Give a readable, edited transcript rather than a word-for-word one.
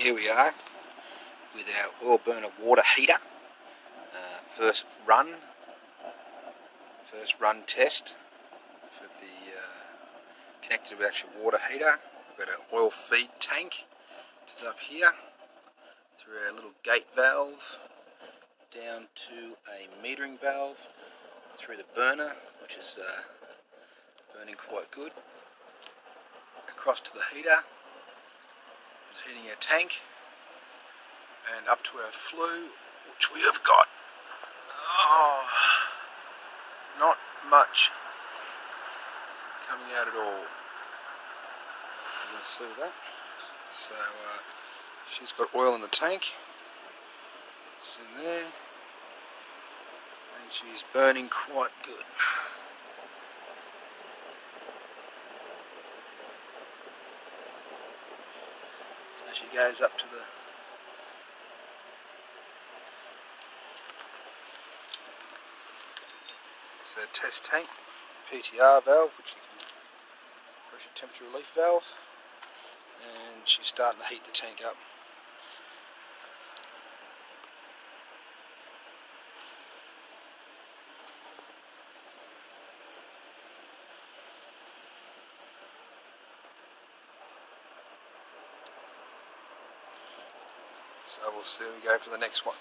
Here we are with our oil burner water heater. First run test for the connected with actual water heater. We've got an oil feed tank, which is up here, through our little gate valve, down to a metering valve, through the burner, which is burning quite good, across to the heater, which is heating our tank, and up to our flue, which we have got. Oh, not much coming out at all. You can see that. So she's got oil in the tank. It's in there, and she's burning quite good. So she goes up to the test tank, PTR valve, which you can pressure temperature relief valve, and she's starting to heat the tank up. So we'll see how we go for the next one.